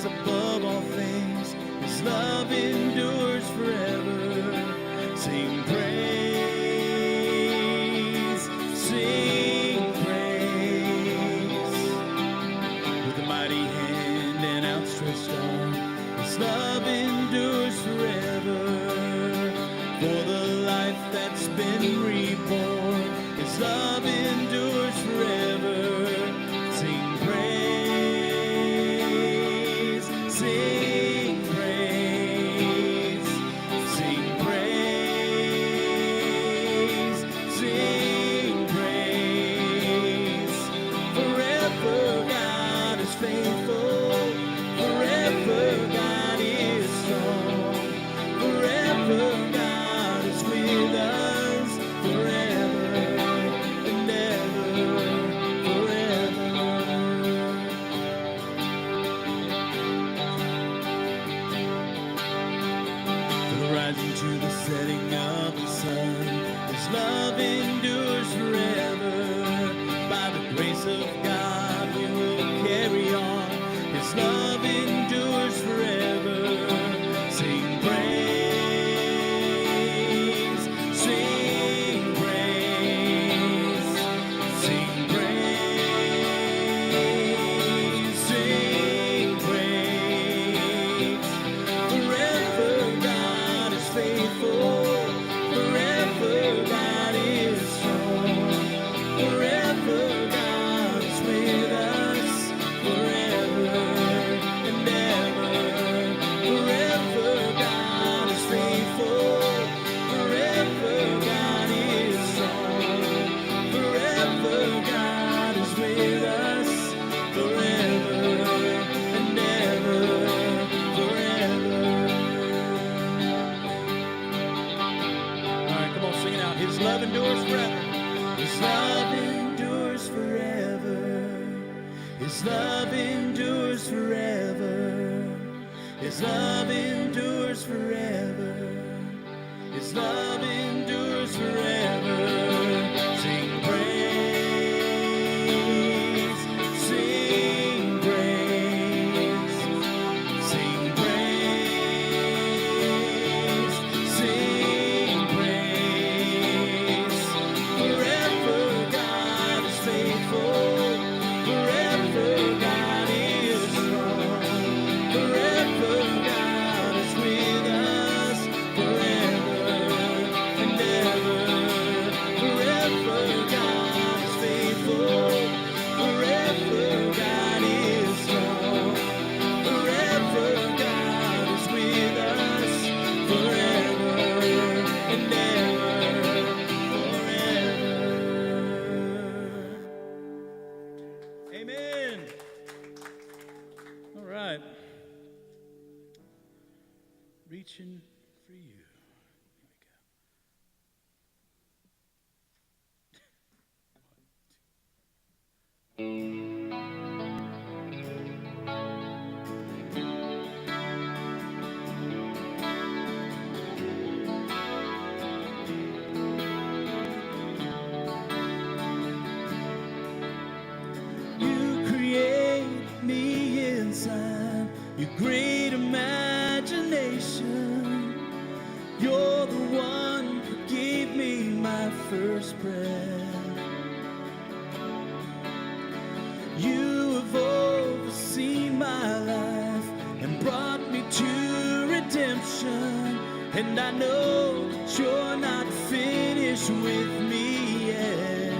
rise above all things. His love endures forever. Sing praise, sing praise. With a mighty hand and outstretched arm, His love endures forever. For the life that's been reborn, His love endures forever. Sing praise, sing praise, sing praise, sing praise. Forever God is faithful, forever God is strong, forever God is with us, forever and ever, forever. From the rising to the setting of the sun, His love endures forever. By the grace of God we will carry on. His love endures forever. Sing praise, sing praise, sing praise, sing praise. Forever God is faithful, forever God is strong, forever God is with us, forever and ever. Forever God is faithful, forever God is strong, forever God is with us, forever and ever, forever. All right, come on, sing it out. His love endures forever. His love endures forever. His love endures forever. His love endures forever. His love endures forever. Sing praise, sing praise, sing praise, sing praise. Forever God is faithful, forever God is strong, forever God is with us, forever and ever. Forever God is faithful, forever God is strong, forever God is with us, forever and ever, forever. Amen. All right. Reaching for you. Here we go. You create me inside your great imagination. You're the one who gave me my first breath. You have overseen my life and brought me to redemption. And I know that you're not finished with me yet.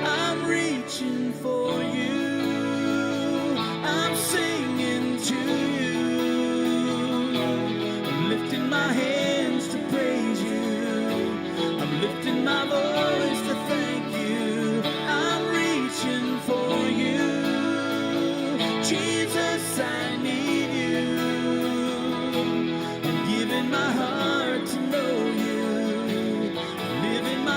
I'm reaching for you. I'm singing to you. I'm lifting my hands to praise you. I'm lifting my voice to thank you. I'm reaching for you. Jesus, I need you. I'm giving my heart to know you. I'm living my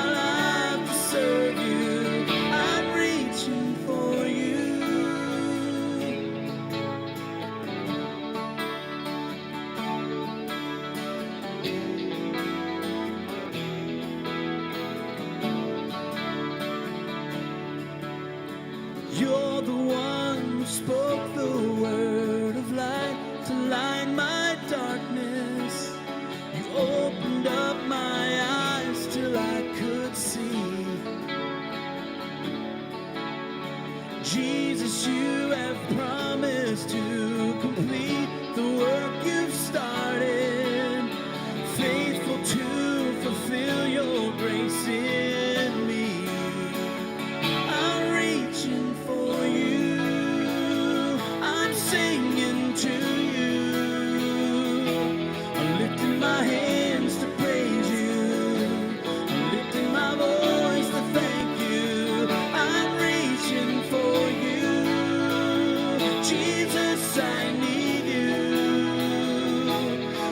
Jesus, I need you.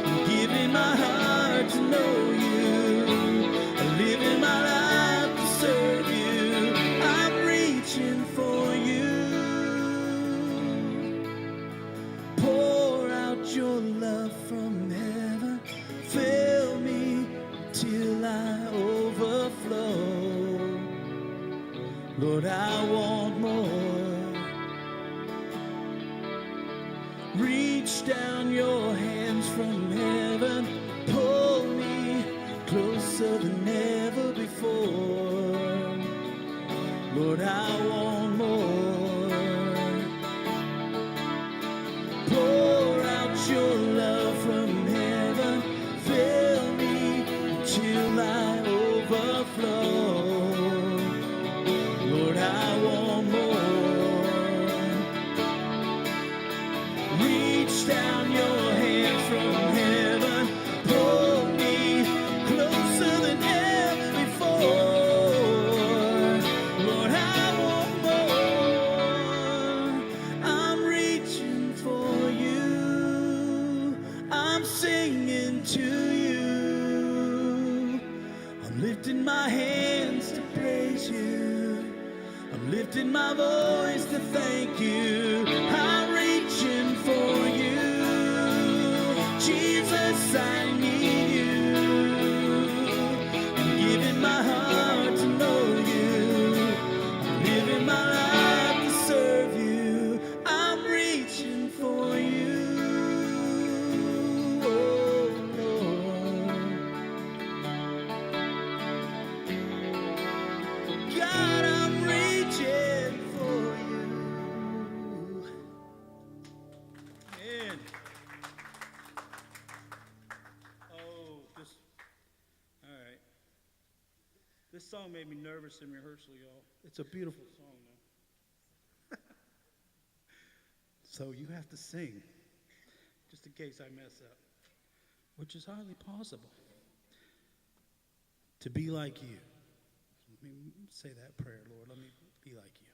I'm giving my heart to know you. I'm living my life to serve you. I'm reaching for you. Pour out your love from heaven. Fill me till I overflow. Lord, I want more. Reach down your hands from heaven. Pull me closer than ever before. Lord, I want more. Pour out your love from heaven. Fill me till I overflow. Lord, I want more. Reach down your hands from heaven. Pull me closer than ever before. Lord, I want more. I'm reaching for you. I'm singing to you. I'm lifting my hands to praise you. I'm lifting my voice to thank you. I'm reaching for you. Jesus, I need you. I'm giving my heart to know you. I'm living my life to serve you. I'm reaching for you. Oh, Lord. God, I'm reaching for you. Man. Oh, all right. This song made me nervous in rehearsal, y'all. It's a beautiful song, though. So you have to sing, just in case I mess up, which is highly possible. To be like you. Let me say that prayer, Lord. Let me be like you.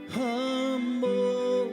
Humble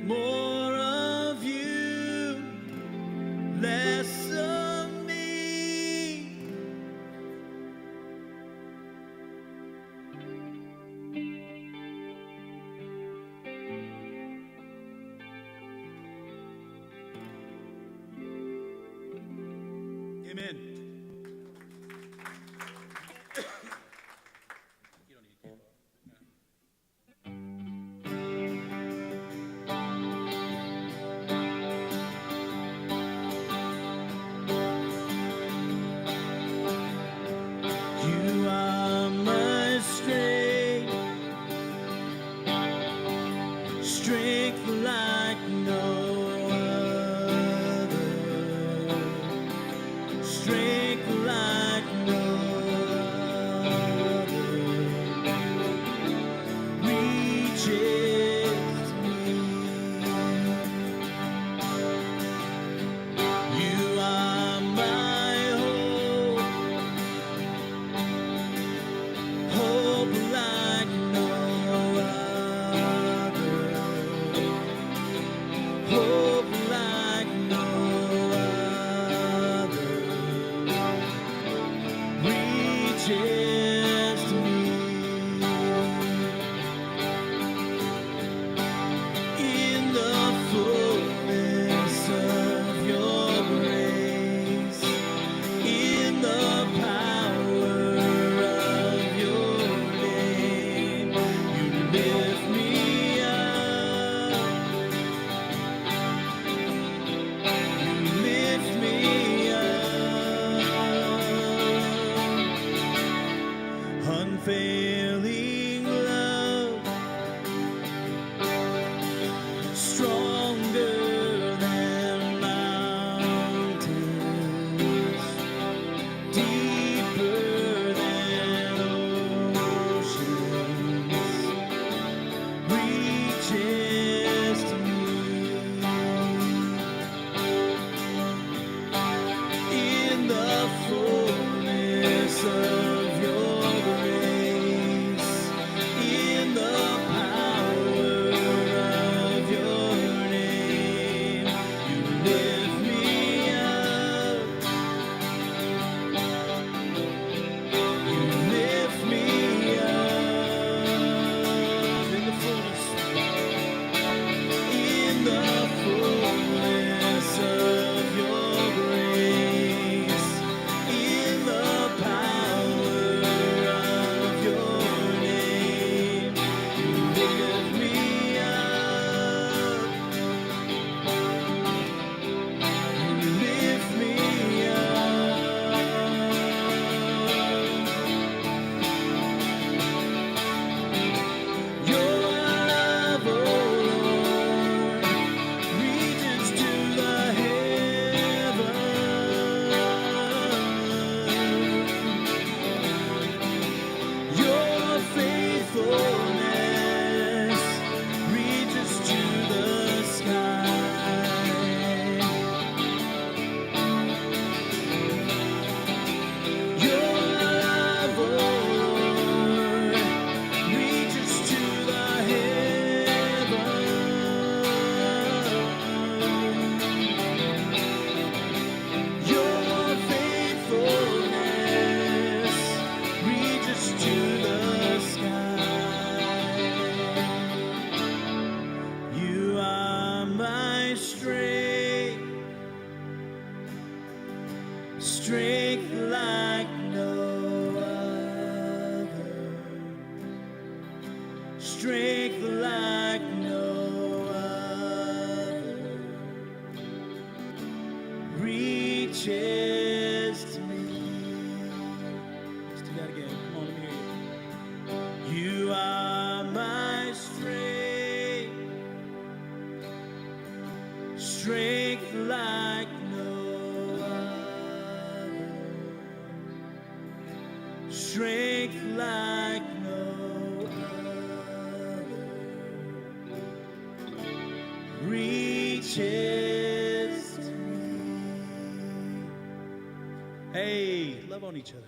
More of you, less of me. Amen. You don't need to keep You are my strength, strength like no other, strength like no other reaches me. You are my hope like no other, hope like no other reaches to me. In the fullness of your grace, in the power of your name, you lift me up, you lift me up. Unfailing love, stronger than mountains, deeper than oceans, reaches to me. In the fullness of your grace, in the power of your name, you lift me up, you lift me up. In the fullness of your grace, in the power of your name, you lift me up, you lift me up. Your love, oh Lord, reaches to the heavens. Your faithfulness reaches to the sky. Your love, oh Lord, reaches to the heavens. Your faithfulness reaches to the sky. You are my strength, strength like no other, strength like no other reaches to me. Let's do that again. Come on, let me hear you. You are my strength, strength like no other, strength like no other reaches to me. Hey, love on each other.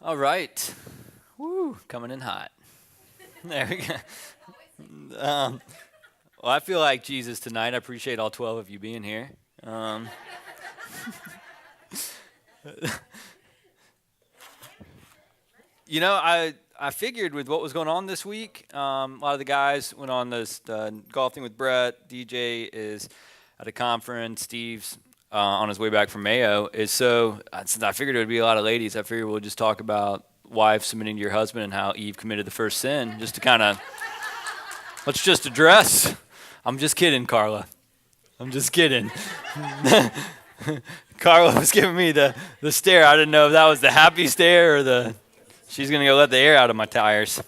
All right. Woo, coming in hot. There we go. Well, I feel like Jesus tonight. I appreciate all 12 of you being here. Um, I figured with what was going on this week, a lot of the guys went on this golfing with Brett. DJ is at a conference. Steve's on his way back from Mayo. Since I figured it would be a lot of ladies, I figured we'll just talk about wives submitting to your husband and how Eve committed the first sin, just to kind of let's just address. I'm just kidding, Carla. I'm just kidding. Carla was giving me the stare. I didn't know if that was the happy stare or the she's going to go let the air out of my tires.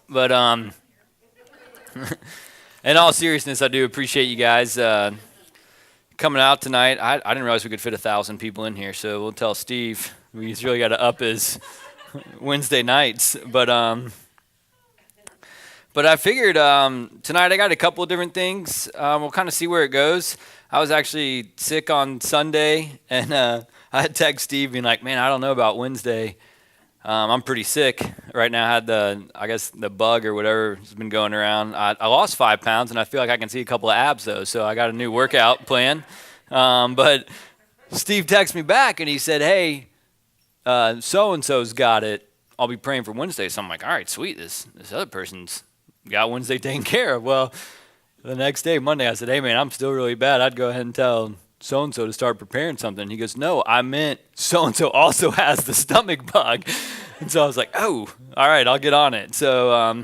But in all seriousness, I do appreciate you guys coming out tonight. I didn't realize we could fit 1,000 people in here, so we'll tell Steve he's really got to up his Wednesday nights. But I figured tonight I got a couple of different things. We'll kind of see where it goes. I was actually sick on Sunday, and I had text Steve being like, man, I don't know about Wednesday. I'm pretty sick right now. I had the bug or whatever has been going around. I lost 5 pounds, and I feel like I can see a couple of abs, though, so I got a new workout plan. But Steve texted me back, and he said, hey, so-and-so's got it. I'll be praying for Wednesday. So I'm like, all right, sweet. This other person's got Wednesday taken care of. Well, the next day, Monday, I said, hey, man, I'm still really bad. I'd go ahead and tell so-and-so to start preparing something. He goes, no, I meant so-and-so also has the stomach bug. And so I was like, oh, all right, I'll get on it. So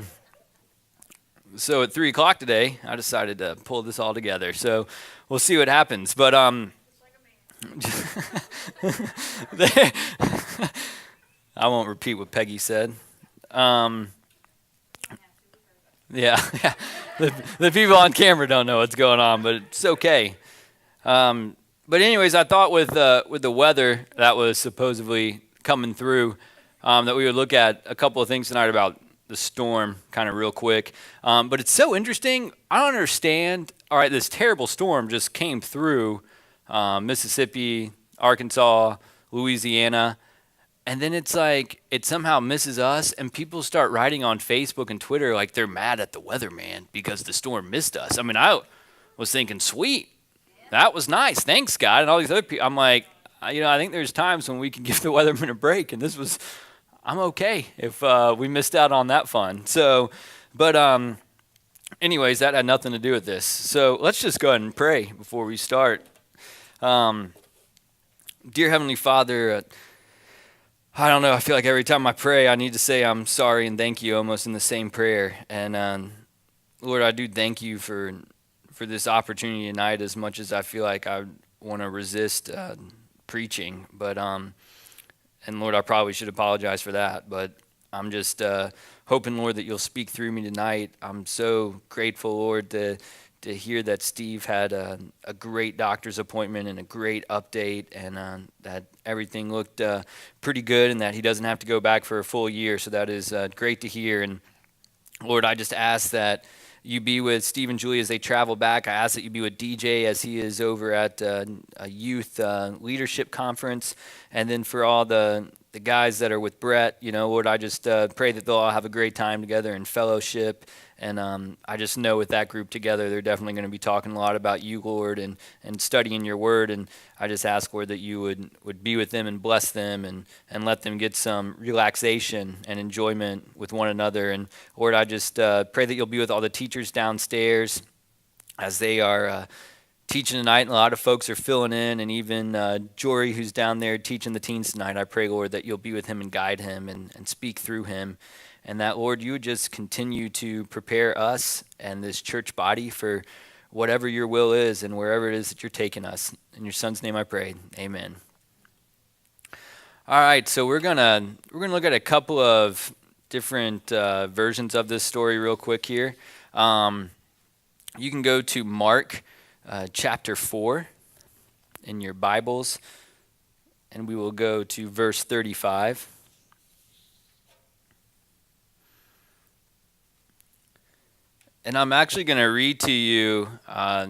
at 3 o'clock today, I decided to pull this all together. So we'll see what happens. But I won't repeat what Peggy said. Yeah. The people on camera don't know what's going on, but it's okay. But anyways, I thought with the weather that was supposedly coming through, that we would look at a couple of things tonight about the storm, kind of real quick. But it's so interesting. I don't understand. All right, this terrible storm just came through Mississippi, Arkansas, Louisiana. And then it's like it somehow misses us, and people start writing on Facebook and Twitter like they're mad at the weatherman because the storm missed us. I mean, I was thinking, sweet, that was nice, thanks, God, and all these other people. I'm like, I think there's times when we can give the weatherman a break, and I'm okay if we missed out on that fun. So, but anyways, that had nothing to do with this. So let's just go ahead and pray before we start. Dear Heavenly Father, I don't know. I feel like every time I pray, I need to say I'm sorry and thank you almost in the same prayer. And Lord, I do thank you for this opportunity tonight as much as I feel like I want to resist preaching. But and Lord, I probably should apologize for that. But I'm just hoping, Lord, that you'll speak through me tonight. I'm so grateful, Lord, to hear that Steve had a great doctor's appointment and a great update, and that everything looked pretty good, and that he doesn't have to go back for a full year. So that is great to hear. And Lord, I just ask that you be with Steve and Julie as they travel back. I ask that you be with DJ as he is over at a youth leadership conference. And then for all the guys that are with Brett, Lord, I just pray that they'll all have a great time together in fellowship. And I just know with that group together, they're definitely going to be talking a lot about you, Lord, and studying your word. And I just ask, Lord, that you would be with them and bless them and let them get some relaxation and enjoyment with one another. And Lord, I just pray that you'll be with all the teachers downstairs as they are teaching tonight. And a lot of folks are filling in, and even Jory, who's down there teaching the teens tonight. I pray, Lord, that you'll be with him and guide him and speak through him. And that, Lord, you would just continue to prepare us and this church body for whatever your will is and wherever it is that you're taking us. In your son's name I pray. Amen. All right, so we're gonna look at a couple of different versions of this story real quick here. You can go to Mark chapter 4 in your Bibles, and we will go to verse 35. And I'm actually going to read to you, I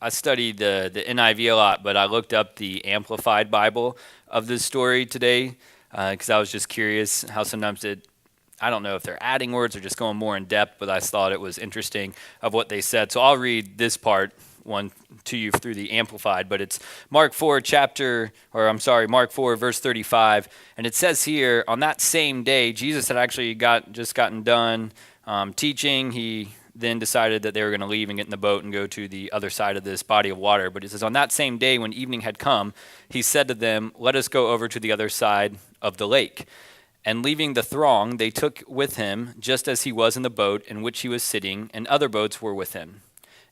studied the NIV a lot, but I looked up the Amplified Bible of this story today because I was just curious how sometimes I don't know if they're adding words or just going more in depth, but I thought it was interesting of what they said. So I'll read this part one to you through the Amplified, but it's Mark 4 verse 35, and it says here, on that same day, Jesus had actually just gotten done teaching. He then decided that they were going to leave and get in the boat and go to the other side of this body of water. But it says, on that same day when evening had come, he said to them, let us go over to the other side of the lake. And leaving the throng, they took with him, just as he was in the boat in which he was sitting, and other boats were with him.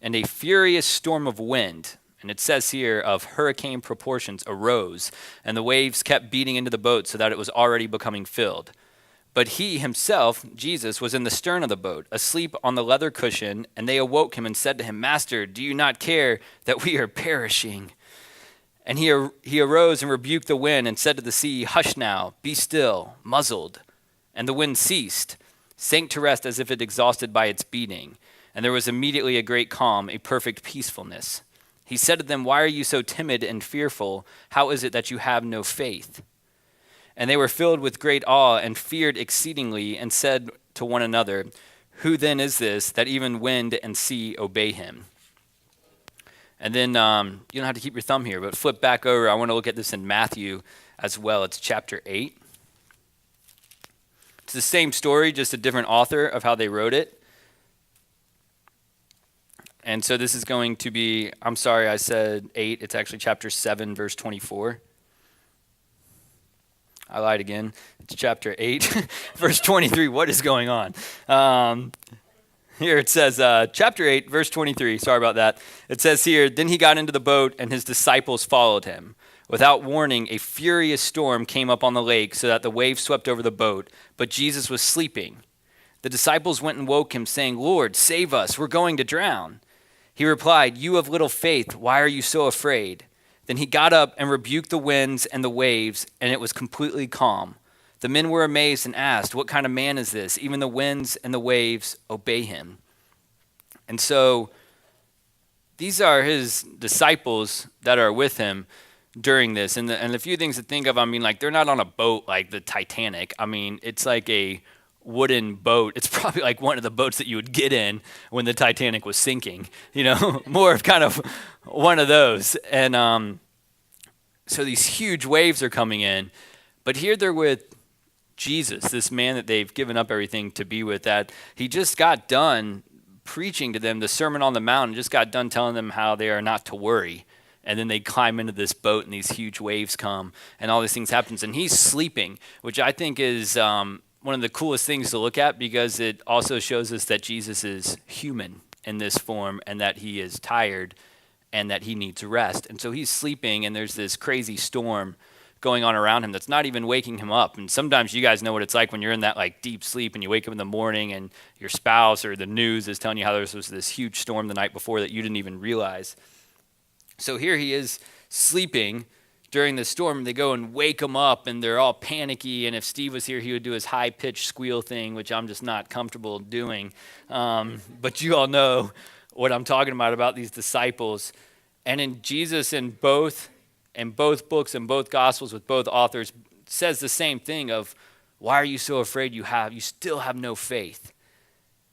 And a furious storm of wind, and it says here of hurricane proportions, arose, and the waves kept beating into the boat so that it was already becoming filled. But he himself, Jesus, was in the stern of the boat, asleep on the leather cushion, and they awoke him and said to him, Master, do you not care that we are perishing? And he arose and rebuked the wind and said to the sea, hush now, be still, muzzled. And the wind ceased, sank to rest as if it exhausted by its beating. And there was immediately a great calm, a perfect peacefulness. He said to them, why are you so timid and fearful? How is it that you have no faith? And they were filled with great awe and feared exceedingly and said to one another, who then is this that even wind and sea obey him? And then you don't have to keep your thumb here, but flip back over. I want to look at this in Matthew as well. It's chapter 8. It's the same story, just a different author of how they wrote it. And so this is going to be, I'm sorry, I said 8. It's actually chapter 7, verse 24. I lied again. It's chapter 8, verse 23. What is going on? Here it says, chapter 8, verse 23. Sorry about that. It says here, then he got into the boat and his disciples followed him. Without warning, a furious storm came up on the lake so that the waves swept over the boat, but Jesus was sleeping. The disciples went and woke him, saying, Lord, save us, we're going to drown. He replied, you of little faith, why are you so afraid? Then he got up and rebuked the winds and the waves, and it was completely calm. The men were amazed and asked, what kind of man is this? Even the winds and the waves obey him. And so these are his disciples that are with him during this. And the few things to think of, I mean, like they're not on a boat like the Titanic. I mean, it's like a wooden boat. It's probably like one of the boats that you would get in when the Titanic was sinking, more of kind of one of those. And so these huge waves are coming in. But here they're with Jesus, this man that they've given up everything to be with, that he just got done preaching to them the Sermon on the Mount and just got done telling them how they are not to worry. And then they climb into this boat and these huge waves come and all these things happens. And he's sleeping, which I think is one of the coolest things to look at because it also shows us that Jesus is human in this form and that he is tired and that he needs rest. And so he's sleeping and there's this crazy storm going on around him that's not even waking him up. And sometimes you guys know what it's like when you're in that like deep sleep and you wake up in the morning and your spouse or the news is telling you how there was this huge storm the night before that you didn't even realize. So here he is sleeping during the storm. They go and wake him up and they're all panicky. And if Steve was here, he would do his high-pitched squeal thing, which I'm just not comfortable doing. But you all know what I'm talking about these disciples. And in Jesus in both books and both gospels with both authors says the same thing of, why are you so afraid you still have no faith?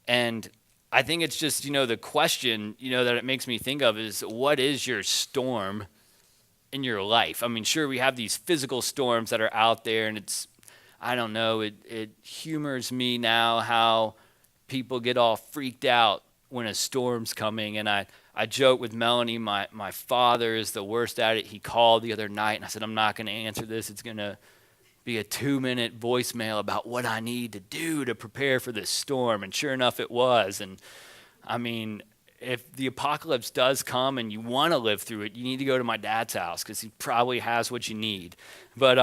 And I think it's just, the question, that it makes me think of is, what is your storm in your life? I mean, sure, we have these physical storms that are out there and it's, I don't know, it humors me now how people get all freaked out when a storm's coming. And I joke with Melanie, my father is the worst at it. He called the other night and I said, I'm not going to answer this. It's going to be a 2-minute voicemail about what I need to do to prepare for this storm. And sure enough, it was. And I mean, if the apocalypse does come and you want to live through it, you need to go to my dad's house because he probably has what you need. But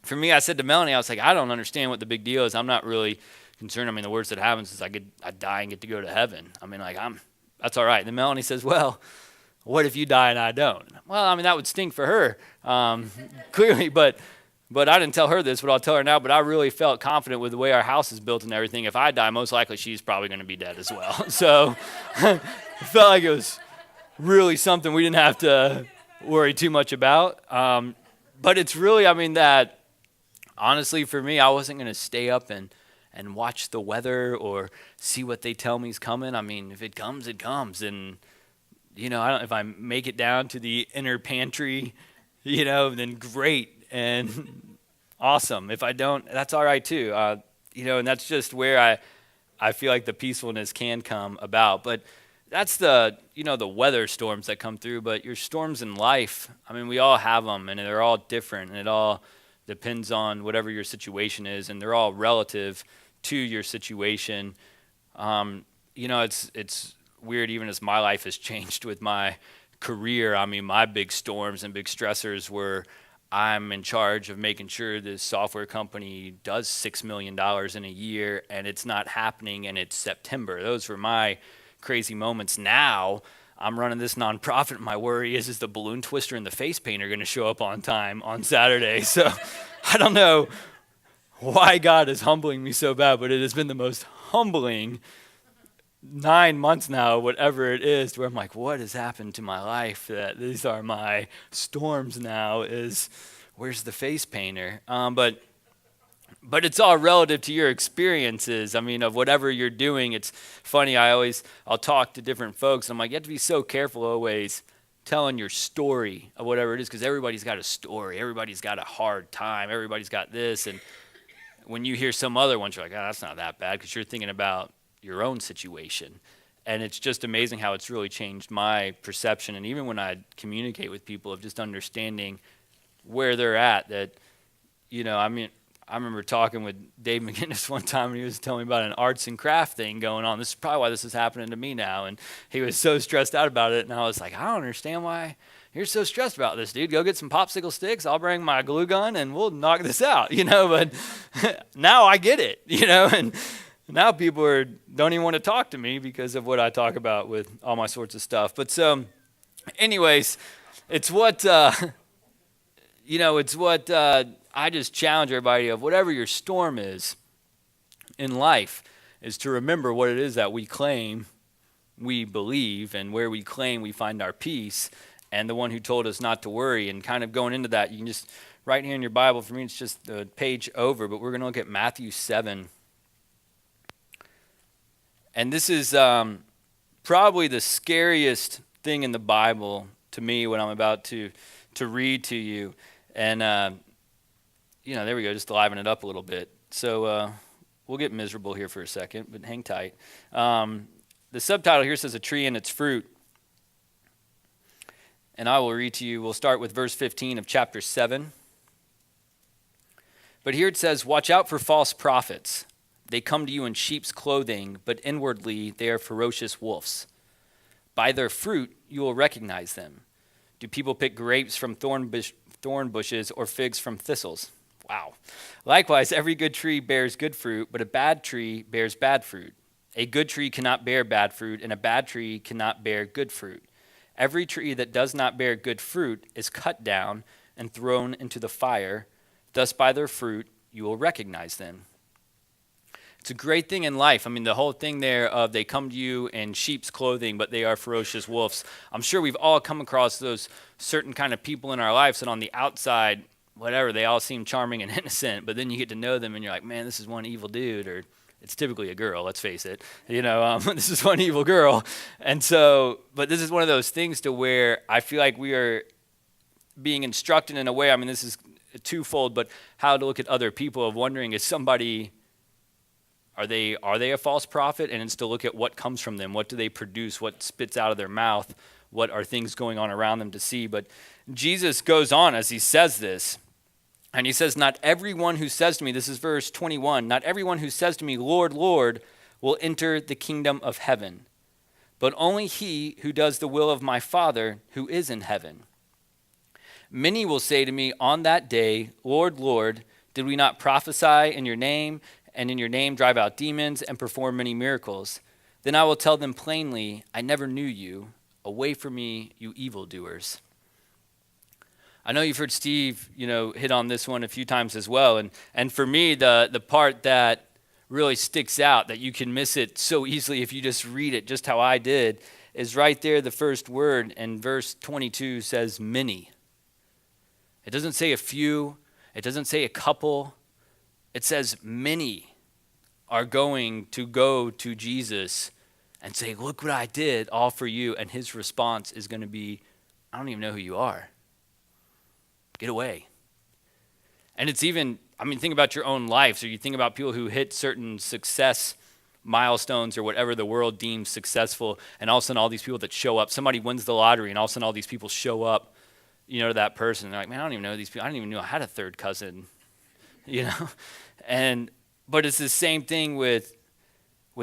for me, I said to Melanie, I was like, I don't understand what the big deal is. I'm not really concerned. I mean, the worst that happens is I die and get to go to heaven. I mean, that's all right. Then Melanie says, well, what if you die and I don't? Well, I mean, that would stink for her, clearly, but I didn't tell her this, but I'll tell her now, but I really felt confident with the way our house is built and everything. If I die, most likely she's probably going to be dead as well. So I felt like it was really something we didn't have to worry too much about. But it's really, that honestly, for me, I wasn't going to stay up and watch the weather or see what they tell me is coming. I mean, if it comes, it comes. And, if I make it down to the inner pantry, then great and awesome. If I don't, that's all right too. And that's just where I feel like the peacefulness can come about. But that's the weather storms that come through. But your storms in life, I mean, we all have them, and they're all different, and it all depends on whatever your situation is, and they're all relative to your situation. It's weird, even as my life has changed with my career. I mean, my big storms and big stressors were I'm in charge of making sure this software company does $6 million in a year, and it's not happening, and it's September. Those were my crazy moments. Now I'm running this nonprofit, and my worry is the balloon twister and the face paint are going to show up on time on Saturday. So I don't know why God is humbling me so bad, but it has been the most humbling 9 months now, whatever it is, where I'm like, what has happened to my life that these are my storms now? Where's the face painter? But it's all relative to your experiences. I mean, of whatever you're doing. It's funny, I'll talk to different folks. I'm like, you have to be so careful always telling your story of whatever it is, because everybody's got a story. Everybody's got a hard time. Everybody's got this. And when you hear some other ones, you're like, oh, that's not that bad, because you're thinking about your own situation. And it's just amazing how it's really changed my perception. And even when I communicate with people, of just understanding where they're at, that, I remember talking with Dave McGinnis one time, and he was telling me about an arts and craft thing going on. This is probably why this is happening to me now. And he was so stressed out about it. And I was like, I don't understand why you're so stressed about this, dude. Go get some popsicle sticks. I'll bring my glue gun and we'll knock this out, But now I get it, and now people don't even want to talk to me because of what I talk about with all my sorts of stuff. But so, anyways, it's what, I just challenge everybody of whatever your storm is in life, is to remember what it is that we claim we believe, and where we claim we find our peace, and the one who told us not to worry. And kind of going into that, you can just, right here in your Bible, for me it's just the page over, but we're going to look at Matthew 7. And this is probably the scariest thing in the Bible to me, what I'm about to read to you. And, there we go, just liven it up a little bit. So we'll get miserable here for a second, but hang tight. The subtitle here says, A Tree and Its Fruit. And I will read to you, we'll start with verse 15 of chapter 7. But here it says, Watch out for false prophets. They come to you in sheep's clothing, but inwardly they are ferocious wolves. By their fruit you will recognize them. Do people pick grapes from thorn bushes or figs from thistles? Wow. Likewise, every good tree bears good fruit, but a bad tree bears bad fruit. A good tree cannot bear bad fruit, and a bad tree cannot bear good fruit. Every tree that does not bear good fruit is cut down and thrown into the fire. Thus by their fruit you will recognize them. It's a great thing in life. I mean, the whole thing there of they come to you in sheep's clothing, but they are ferocious wolves. I'm sure we've all come across those certain kind of people in our lives, and on the outside, whatever, they all seem charming and innocent, but then you get to know them and you're like, man, this is one evil dude, or it's typically a girl, let's face it. This is one evil girl. And so, but this is one of those things to where I feel like we are being instructed in a way, I mean, this is twofold, but how to look at other people, of wondering, is somebody, are they a false prophet? And it's to look at what comes from them. What do they produce? What spits out of their mouth? What are things going on around them to see? But Jesus goes on as he says this, and he says, not everyone who says to me, this is verse 21, not everyone who says to me, Lord, Lord, will enter the kingdom of heaven, but only he who does the will of my Father who is in heaven. Many will say to me on that day, Lord, Lord, did we not prophesy in your name, and in your name drive out demons and perform many miracles? Then I will tell them plainly, I never knew you. Away from me, you evildoers. I know you've heard Steve, hit on this one a few times as well. And for me, the part that really sticks out, that you can miss it so easily if you just read it just how I did, is right there, the first word, and verse 22 says many. It doesn't say a few. It doesn't say a couple. it says many are going to go to Jesus and say, look what I did all for you. And his response is going to be, I don't even know who you are. Get away. And it's even, think about your own life. So you think about people who hit certain success milestones or whatever the world deems successful, and all of a sudden all these people that show up, somebody wins the lottery, and all of a sudden all these people show up, to that person. And they're like, man, I don't even know these people. I didn't even know I had a third cousin, But it's the same thing with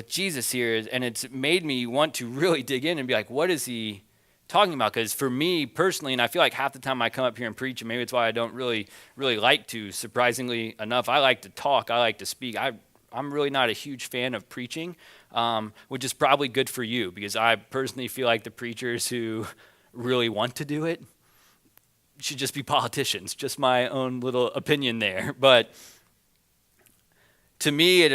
Jesus here, and it's made me want to really dig in and be like, what is he talking about? Because for me personally, and I feel like half the time I come up here and preach, and maybe it's why I don't really like to, surprisingly enough, I like to talk, I like to speak. I'm really not a huge fan of preaching, which is probably good for you, because I personally feel like the preachers who really want to do it should just be politicians. Just my own little opinion there. But to me,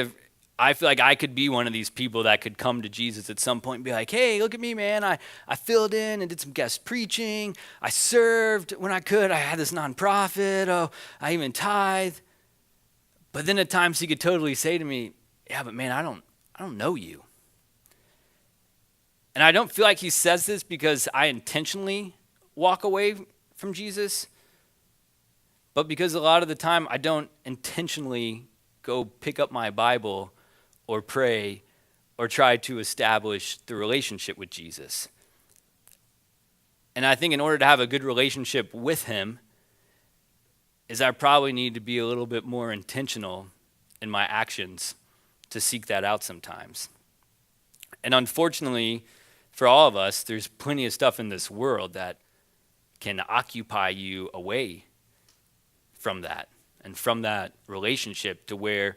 I feel like I could be one of these people that could come to Jesus at some point and be like, hey, look at me, man. I filled in and did some guest preaching. I served when I could. I had this nonprofit. Oh, I even tithe. But then at times he could totally say to me, yeah, but man, I don't know you. And I don't feel like he says this because I intentionally walk away from Jesus, but because a lot of the time I don't intentionally go pick up my Bible or pray or try to establish the relationship with Jesus. And I think in order to have a good relationship with him, is I probably need to be a little bit more intentional in my actions to seek that out sometimes. And unfortunately, for all of us, there's plenty of stuff in this world that can occupy you away from that and from that relationship, to where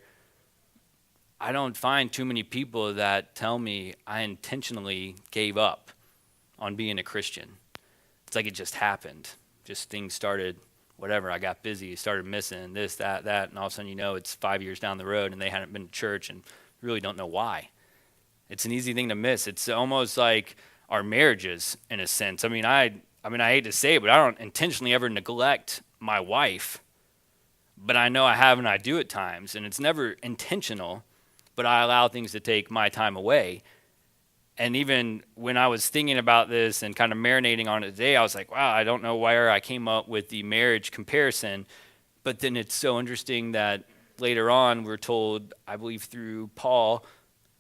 I don't find too many people that tell me I intentionally gave up on being a Christian. It's like it just happened. Just things started, whatever, I got busy, started missing this, that, and all of a sudden, it's 5 years down the road and they hadn't been to church and really don't know why. It's an easy thing to miss. It's almost like our marriages, in a sense. I hate to say it, but I don't intentionally ever neglect my wife. But I know I have and I do at times, and it's never intentional, but I allow things to take my time away. And even when I was thinking about this and kind of marinating on it today, I was like, wow, I don't know where I came up with the marriage comparison. But then it's so interesting that later on we're told, I believe through Paul,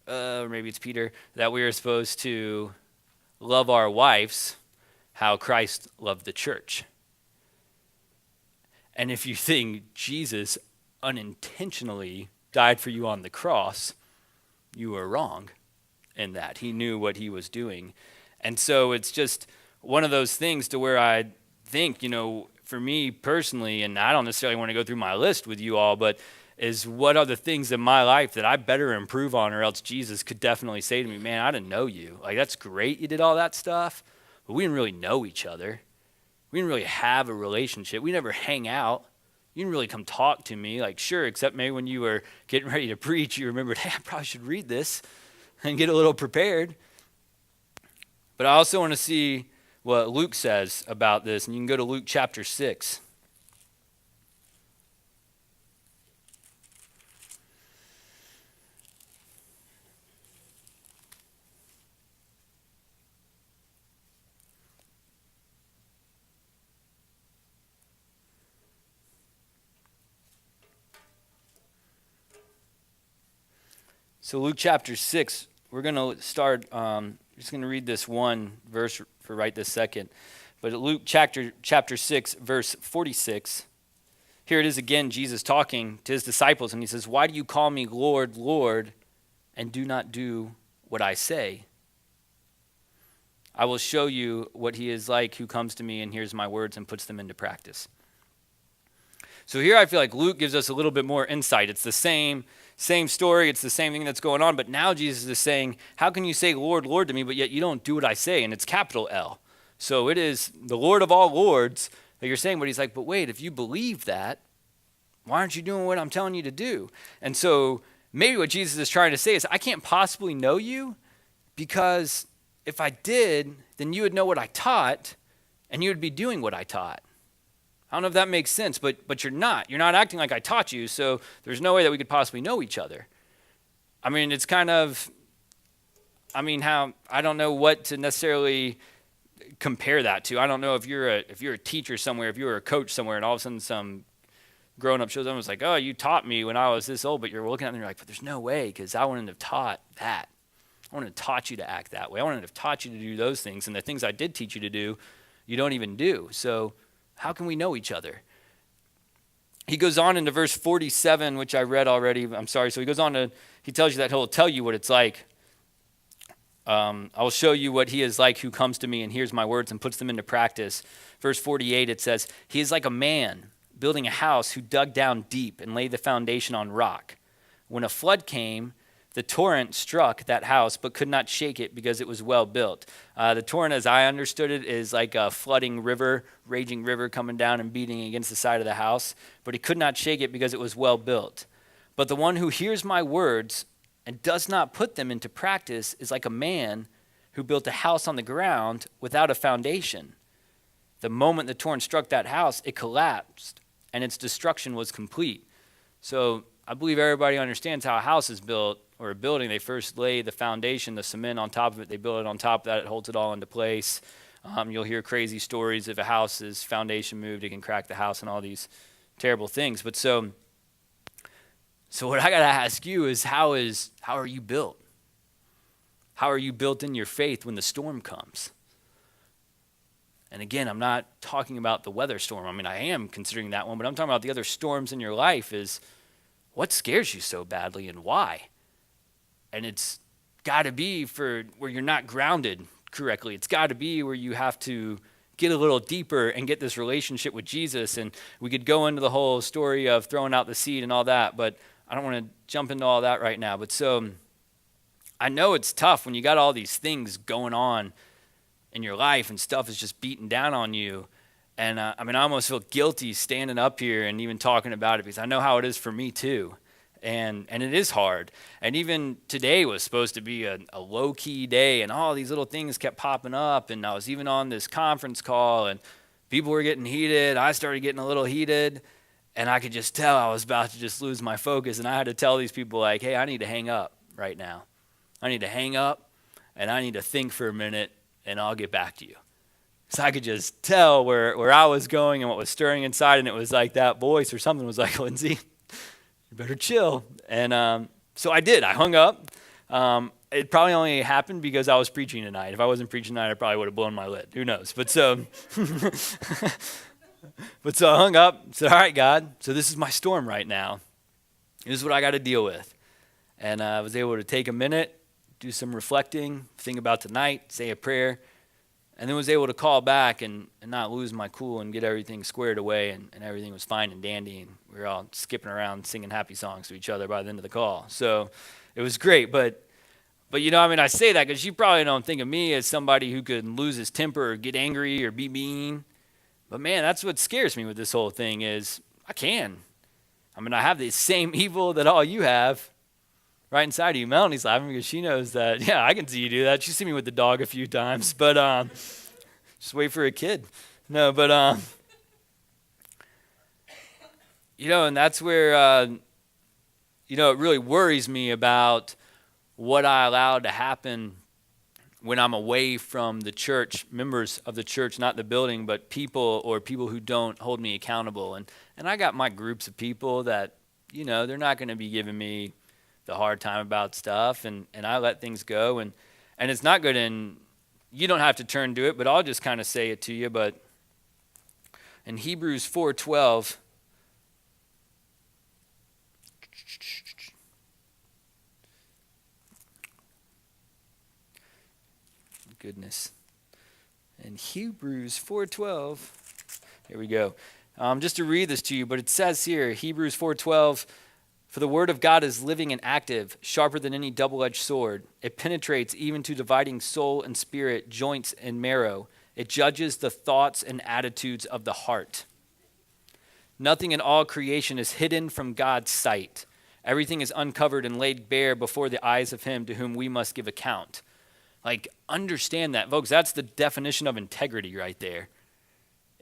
or maybe it's Peter, that we are supposed to love our wives how Christ loved the church. And if you think Jesus unintentionally died for you on the cross, you are wrong in that. He knew what he was doing. And so it's just one of those things to where I think, for me personally, and I don't necessarily want to go through my list with you all, but is what are the things in my life that I better improve on, or else Jesus could definitely say to me, man, I didn't know you. Like, that's great you did all that stuff, but we didn't really know each other. We didn't really have a relationship. We never hang out. You didn't really come talk to me. Like, sure, except maybe when you were getting ready to preach, you remembered, hey, I probably should read this and get a little prepared. But I also want to see what Luke says about this, and you can go to Luke chapter 6. So Luke chapter 6, we're going to start, just going to read this one verse for right this second. But Luke chapter 6, verse 46, here it is again, Jesus talking to his disciples, and he says, why do you call me Lord, Lord, and do not do what I say? I will show you what he is like who comes to me and hears my words and puts them into practice. So here I feel like Luke gives us a little bit more insight. It's the same story. It's the same thing that's going on. But now Jesus is saying, how can you say Lord, Lord to me, but yet you don't do what I say? And it's capital L. So it is the Lord of all lords that you're saying. But he's like, but wait, if you believe that, why aren't you doing what I'm telling you to do? And so maybe what Jesus is trying to say is, I can't possibly know you, because if I did, then you would know what I taught and you would be doing what I taught. I don't know if that makes sense, but you're not. You're not acting like I taught you, so there's no way that we could possibly know each other. I mean, it's kind of, how, I don't know what to necessarily compare that to. I don't know if you're a teacher somewhere, if you're a coach somewhere, and all of a sudden some grown-up shows up and was like, oh, you taught me when I was this old, but you're looking at them and you're like, but there's no way, because I wouldn't have taught that. I wouldn't have taught you to act that way. I wouldn't have taught you to do those things, and the things I did teach you to do, you don't even do. So how can we know each other? He goes on into verse 47, which I read already. I'm sorry. So he goes on he tells you that he'll tell you what it's like. I will show you what he is like who comes to me and hears my words and puts them into practice. Verse 48, it says, he is like a man building a house who dug down deep and laid the foundation on rock. When a flood came, the torrent struck that house but could not shake it because it was well built. The torrent, as I understood it, is like a flooding river, raging river coming down and beating against the side of the house. But he could not shake it because it was well built. But the one who hears my words and does not put them into practice is like a man who built a house on the ground without a foundation. The moment the torrent struck that house, it collapsed, and its destruction was complete. So I believe everybody understands how a house is built, or a building. They first lay the foundation, the cement on top of it. They build it on top of that. It holds it all into place. You'll hear crazy stories. If a house's foundation moved, it can crack the house and all these terrible things. But so what I got to ask you is how are you built? How are you built in your faith when the storm comes? And again, I'm not talking about the weather storm. I am considering that one, but I'm talking about the other storms in your life. Is what scares you so badly and why? And it's got to be for where you're not grounded correctly. It's got to be where you have to get a little deeper and get this relationship with Jesus. And we could go into the whole story of throwing out the seed and all that, but I don't want to jump into all that right now. But so I know it's tough when you got all these things going on in your life and stuff is just beating down on you. And I almost feel guilty standing up here and even talking about it because I know how it is for me too. And it is hard. And even today was supposed to be a low-key day, and all these little things kept popping up. And I was even on this conference call, and people were getting heated. I started getting a little heated, and I could just tell I was about to just lose my focus. And I had to tell these people, like, hey, I need to hang up right now. I need to hang up, and I need to think for a minute, and I'll get back to you. So I could just tell where I was going and what was stirring inside, and it was like that voice or something was like, Lindsey, you better chill. And so I did. I hung up. It probably only happened because I was preaching tonight. If I wasn't preaching tonight, I probably would have blown my lid. Who knows? But so I hung up, said, all right, God, so this is my storm right now. This is what I got to deal with. And I was able to take a minute, do some reflecting, think about tonight, say a prayer, and then was able to call back and not lose my cool and get everything squared away, and everything was fine and dandy, and we were all skipping around singing happy songs to each other by the end of the call. So it was great, but I say that because you probably don't think of me as somebody who could lose his temper or get angry or be mean, but man, that's what scares me with this whole thing is I can. I have the same evil that all you have right inside of you. Melanie's laughing because she knows that, yeah, I can see you do that. She's seen me with the dog a few times, but just wait for a kid. No, but, and that's where, it really worries me about what I allow to happen when I'm away from the church, members of the church, not the building, but people who don't hold me accountable. And I got my groups of people that, they're not going to be giving me the hard time about stuff, and I let things go, and it's not good, and you don't have to turn to it, but I'll just kind of say it to you. But in Hebrews 4:12, goodness, in Hebrews 4:12, here we go. Just to read this to you, but it says here, Hebrews 4:12. For the word of God is living and active, sharper than any double-edged sword. It penetrates even to dividing soul and spirit, joints and marrow. It judges the thoughts and attitudes of the heart. Nothing in all creation is hidden from God's sight. Everything is uncovered and laid bare before the eyes of him to whom we must give account. Like, understand that, folks. That's the definition of integrity right there.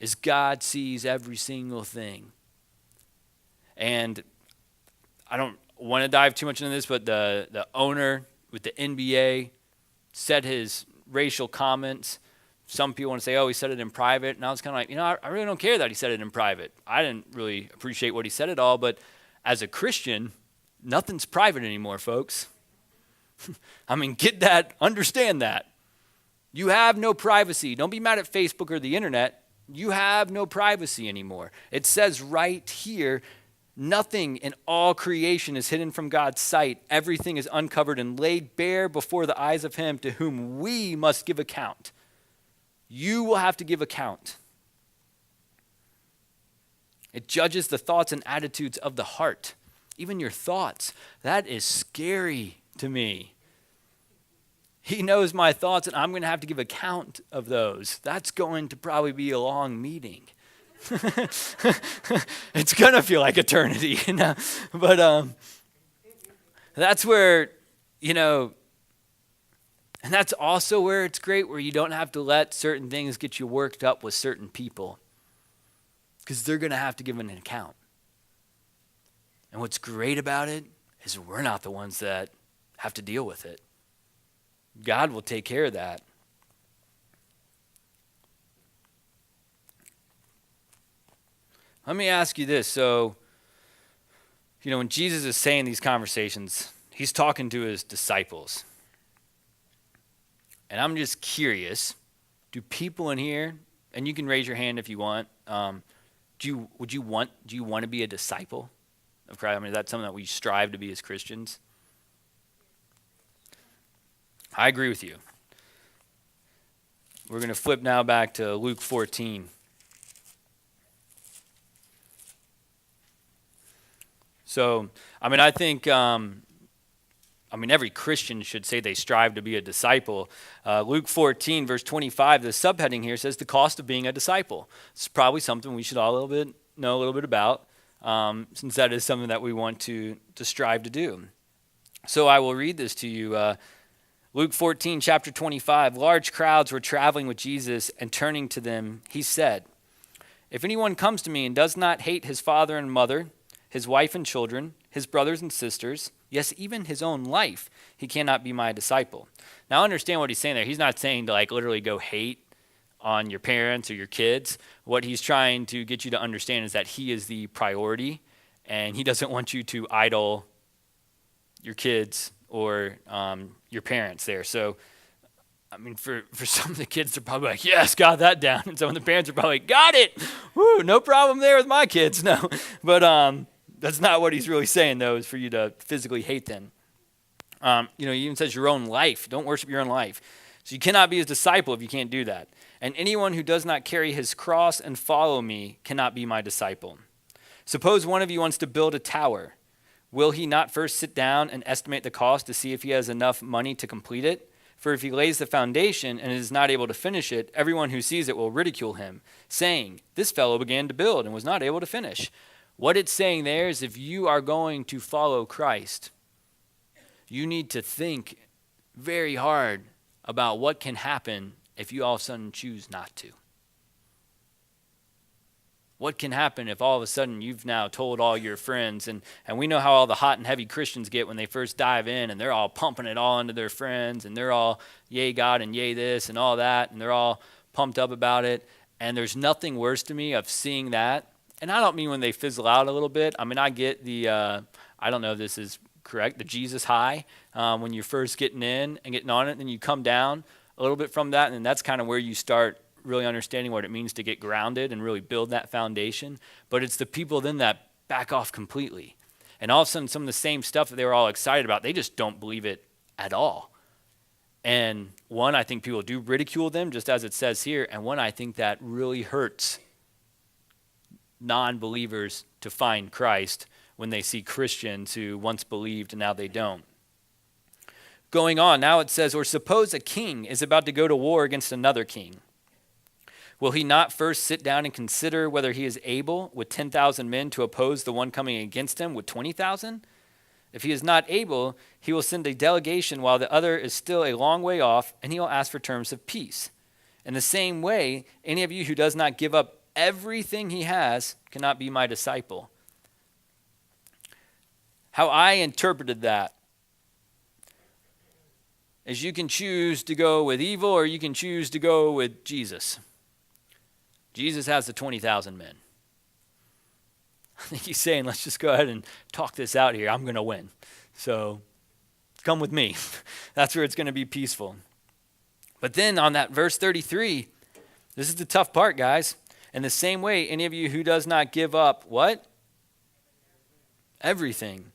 is God sees every single thing. And I don't want to dive too much into this, but the owner with the NBA said his racial comments. Some people want to say, oh, he said it in private. And I was kind of like, I really don't care that he said it in private. I didn't really appreciate what he said at all. But as a Christian, nothing's private anymore, folks. I mean, get that, understand that. You have no privacy. Don't be mad at Facebook or the internet. You have no privacy anymore. It says right here, nothing in all creation is hidden from God's sight. Everything is uncovered and laid bare before the eyes of him to whom we must give account. You will have to give account. It judges the thoughts and attitudes of the heart, even your thoughts. That is scary to me. He knows my thoughts, and I'm going to have to give account of those. That's going to probably be a long meeting. It's going to feel like eternity, But that's where, and that's also where it's great, where you don't have to let certain things get you worked up with certain people, because they're going to have to give an account. And what's great about it is we're not the ones that have to deal with it. God will take care of that. Let me ask you this. So, when Jesus is saying these conversations, he's talking to his disciples. And I'm just curious, do people in here, and you can raise your hand if you want, do you want to be a disciple of Christ? I mean, is that something that we strive to be as Christians? I agree with you. We're going to flip now back to Luke 14. So, I think, every Christian should say they strive to be a disciple. Luke 14, verse 25, the subheading here says the cost of being a disciple. It's probably something we should all know a little bit about, since that is something that we want to strive to do. So I will read this to you. Luke 14, chapter 25, large crowds were traveling with Jesus, and turning to them, he said, "If anyone comes to me and does not hate his father and mother, his wife and children, his brothers and sisters, yes, even his own life, he cannot be my disciple." Now understand what he's saying there. He's not saying to literally go hate on your parents or your kids. What he's trying to get you to understand is that he is the priority, and he doesn't want you to idol your kids or your parents there. So, for some of the kids, they're probably like, yes, got that down. And some of the parents are probably, got it. Woo, no problem there with my kids. No, but that's not what he's really saying, though, is for you to physically hate them. He even says your own life. Don't worship your own life. So you cannot be his disciple if you can't do that. And anyone who does not carry his cross and follow me cannot be my disciple. Suppose one of you wants to build a tower. Will he not first sit down and estimate the cost to see if he has enough money to complete it? For if he lays the foundation and is not able to finish it, everyone who sees it will ridicule him, saying, "This fellow began to build and was not able to finish." What it's saying there is, if you are going to follow Christ, you need to think very hard about what can happen if you all of a sudden choose not to. What can happen if all of a sudden you've now told all your friends, and we know how all the hot and heavy Christians get when they first dive in, and they're all pumping it all into their friends, and they're all yay God and yay this and all that, and they're all pumped up about it. And there's nothing worse to me of seeing that. And I don't mean when they fizzle out a little bit. I get the, I don't know if this is correct, the Jesus high, when you're first getting in and getting on it, and then you come down a little bit from that, and that's kind of where you start really understanding what it means to get grounded and really build that foundation. But it's the people then that back off completely. And all of a sudden, some of the same stuff that they were all excited about, they just don't believe it at all. And one, I think people do ridicule them, just as it says here. And one, I think that really hurts non-believers to find Christ when they see Christians who once believed and now they don't. Going on, now it says, or suppose a king is about to go to war against another king. Will he not first sit down and consider whether he is able with 10,000 men to oppose the one coming against him with 20,000? If he is not able, he will send a delegation while the other is still a long way off, and he will ask for terms of peace. In the same way, any of you who does not give up everything he has cannot be my disciple. How I interpreted that is you can choose to go with evil or you can choose to go with Jesus. Jesus has the 20,000 men. I think he's saying, let's just go ahead and talk this out here. I'm going to win. So come with me. That's where it's going to be peaceful. But then on that verse 33, this is the tough part, guys. In the same way, any of you who does not give up what? Everything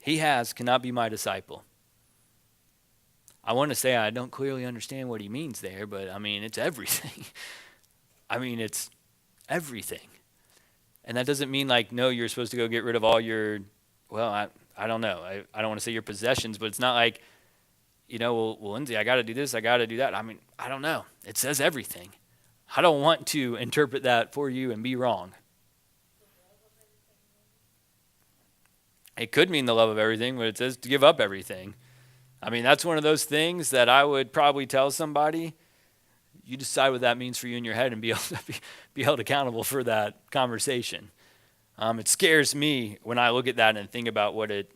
he has cannot be my disciple. I want to say I don't clearly understand what he means there, but I mean, it's everything. It's everything. And that doesn't mean like, no, you're supposed to go get rid of all your, well, I don't know. I don't want to say your possessions, but it's not like, well, Lindsey, I got to do this, I got to do that. I don't know. It says everything. I don't want to interpret that for you and be wrong. It could mean the love of everything, but it says to give up everything. That's one of those things that I would probably tell somebody. You decide what that means for you in your head and be able to be held accountable for that conversation. It scares me when I look at that and think about what it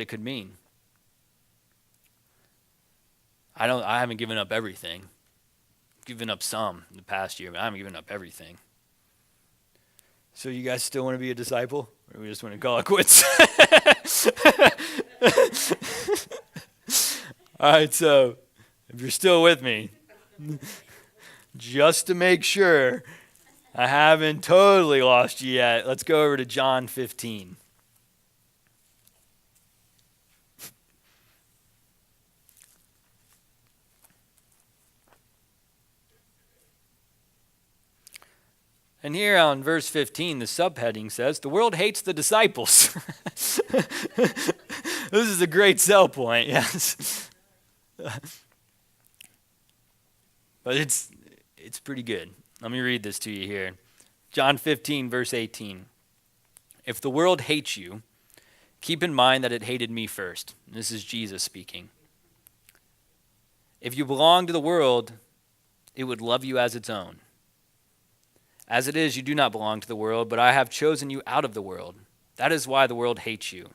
could mean. I haven't given up everything. I've given up some in the past year, but I haven't given up everything. So you guys still want to be a disciple? Or we just want to call it quits? All right, so if you're still with me, just to make sure I haven't totally lost you yet, let's go over to John 15. And here on verse 15, the subheading says, the world hates the disciples. This is a great sell point, yes. But it's pretty good. Let me read this to you here. John 15, verse 18. If the world hates you, keep in mind that it hated me first. This is Jesus speaking. If you belong to the world, it would love you as its own. As it is, you do not belong to the world, but I have chosen you out of the world. That is why the world hates you.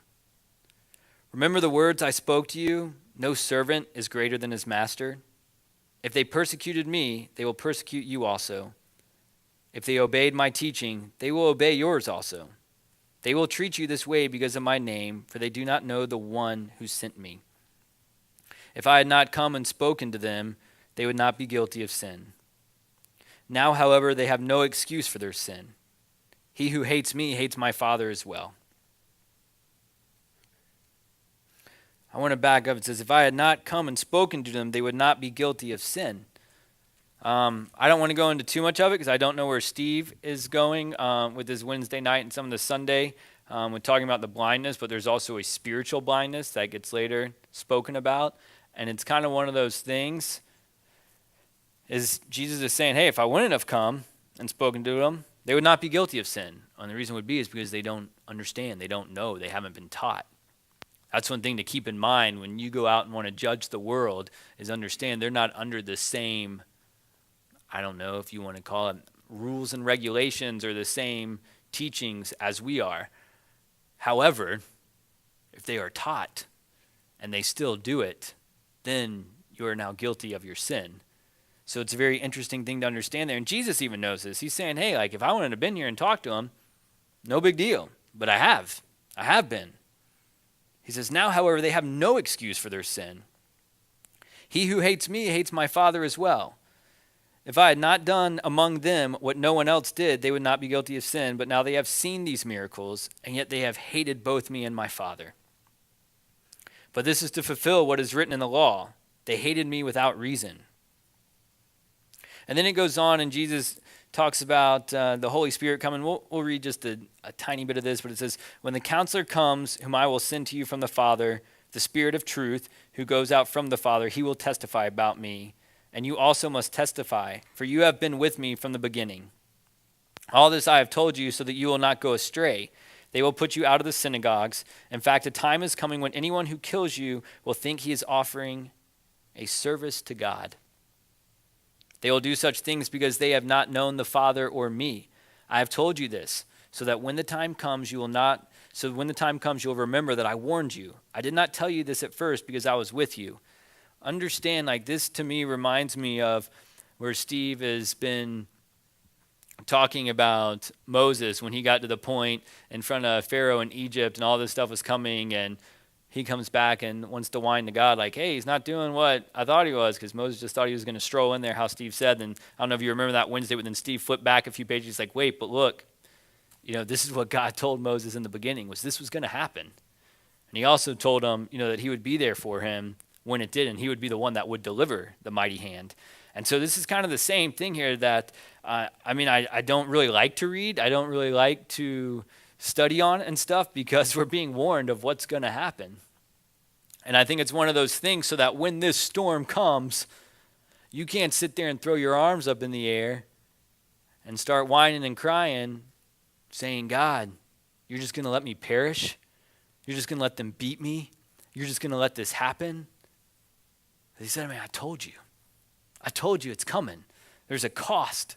Remember the words I spoke to you? No servant is greater than his master. If they persecuted me, they will persecute you also. If they obeyed my teaching, they will obey yours also. They will treat you this way because of my name, for they do not know the one who sent me. If I had not come and spoken to them, they would not be guilty of sin. Now, however, they have no excuse for their sin. He who hates me hates my Father as well. I want to back up. It says, if I had not come and spoken to them, they would not be guilty of sin. I don't want to go into too much of it because I don't know where Steve is going with his Wednesday night and some of the Sunday. We're talking about the blindness, but there's also a spiritual blindness that gets later spoken about. And it's kind of one of those things is Jesus is saying, hey, if I wouldn't have come and spoken to them, they would not be guilty of sin. And the reason would be is because they don't understand. They don't know. They haven't been taught. That's one thing to keep in mind when you go out and want to judge the world is understand they're not under the same, I don't know if you want to call it rules and regulations or the same teachings as we are. However, if they are taught and they still do it, then you are now guilty of your sin. So it's a very interesting thing to understand there. And Jesus even knows this. He's saying, hey, like if I wouldn't have been here and talked to him, no big deal. But I have. I have been. He says, now, however, they have no excuse for their sin. He who hates me hates my Father as well. If I had not done among them what no one else did, they would not be guilty of sin. But now they have seen these miracles, and yet they have hated both me and my Father. But this is to fulfill what is written in the law. They hated me without reason. And then it goes on, and Jesus talks about the Holy Spirit coming. We'll read just a tiny bit of this, but it says, when the counselor comes, whom I will send to you from the Father, the Spirit of truth, who goes out from the Father, he will testify about me. And you also must testify, for you have been with me from the beginning. All this I have told you so that you will not go astray. They will put you out of the synagogues. In fact, a time is coming when anyone who kills you will think he is offering a service to God. They will do such things because they have not known the Father or me. I have told you this, so that when the time comes, you'll remember that I warned you. I did not tell you this at first because I was with you. Understand, like, this to me reminds me of where Steve has been talking about Moses when he got to the point in front of Pharaoh in Egypt and all this stuff was coming, and he comes back and wants to whine to God like, hey, he's not doing what I thought he was, because Moses just thought he was going to stroll in there, how Steve said. And I don't know if you remember that Wednesday, but then Steve flipped back a few pages. He's like, wait, but look, this is what God told Moses in the beginning, was this was going to happen. And he also told him, that he would be there for him when it did, and he would be the one that would deliver the mighty hand. And so this is kind of the same thing here that, I don't really like to read. I don't really like to study on and stuff because we're being warned of what's going to happen. And I think it's one of those things so that when this storm comes, you can't sit there and throw your arms up in the air and start whining and crying, saying, God, you're just going to let me perish? You're just going to let them beat me? You're just going to let this happen? He said, I told you. I told you it's coming. There's a cost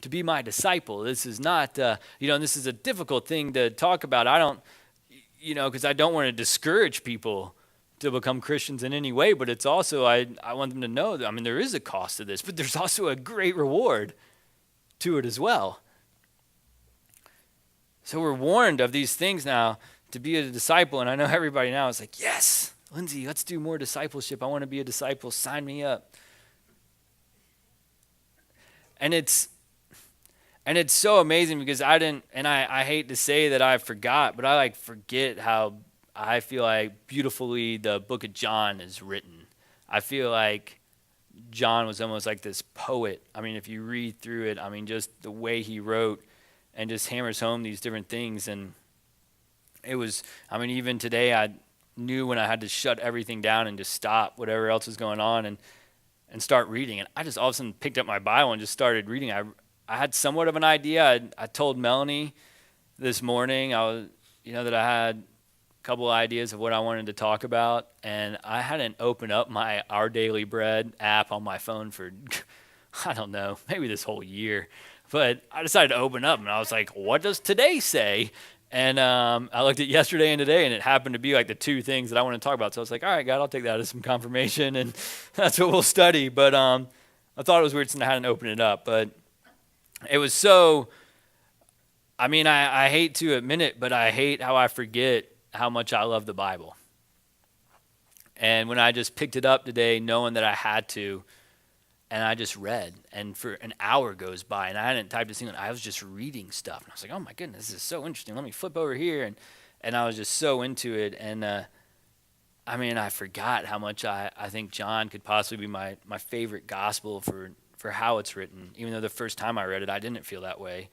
to be my disciple. This is not, and this is a difficult thing to talk about. I don't, because I don't want to discourage people to become Christians in any way, but it's also, I want them to know that, there is a cost to this, but there's also a great reward to it as well. So we're warned of these things now to be a disciple, and I know everybody now is like, yes, Lindsey, let's do more discipleship. I want to be a disciple. Sign me up. And it's so amazing because I hate to say that I forgot, but I forget how I feel like beautifully the book of John is written. I feel like John was almost like this poet. If you read through it, just the way he wrote and just hammers home these different things. And it was, even today I knew when I had to shut everything down and just stop whatever else was going on and start reading. And I just all of a sudden picked up my Bible and just started reading. I had somewhat of an idea. I told Melanie this morning that I had a couple of ideas of what I wanted to talk about, and I hadn't opened up my Our Daily Bread app on my phone for, I don't know, maybe this whole year. But I decided to open up, and I was like, what does today say? And I looked at yesterday and today, and it happened to be like the two things that I want to talk about. So I was like, all right, God, I'll take that as some confirmation, and that's what we'll study. But I thought it was weird since I hadn't opened it up. But it was so, I hate to admit it, but I hate how I forget how much I love the Bible. And when I just picked it up today, knowing that I had to, and I just read, and for an hour goes by, and I hadn't typed a single, I was just reading stuff. And I was like, oh my goodness, this is so interesting. Let me flip over here. And I was just so into it. And I forgot how much I think John could possibly be my favorite gospel for how it's written, even though the first time I read it, I didn't feel that way.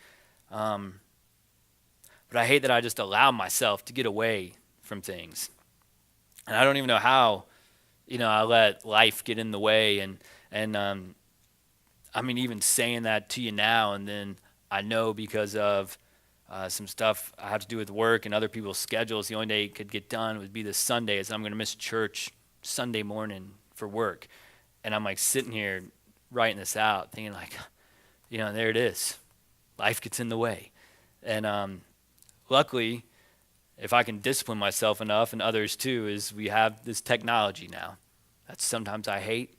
But I hate that I just allow myself to get away from things. And I don't even know how, I let life get in the way. And even saying that to you now, and then I know because of some stuff I have to do with work and other people's schedules, the only day it could get done would be this Sunday, as I'm going to miss church Sunday morning for work. And I'm like sitting here writing this out, thinking like, there it is. Life gets in the way. And luckily, if I can discipline myself enough, and others too, is we have this technology now. That sometimes I hate,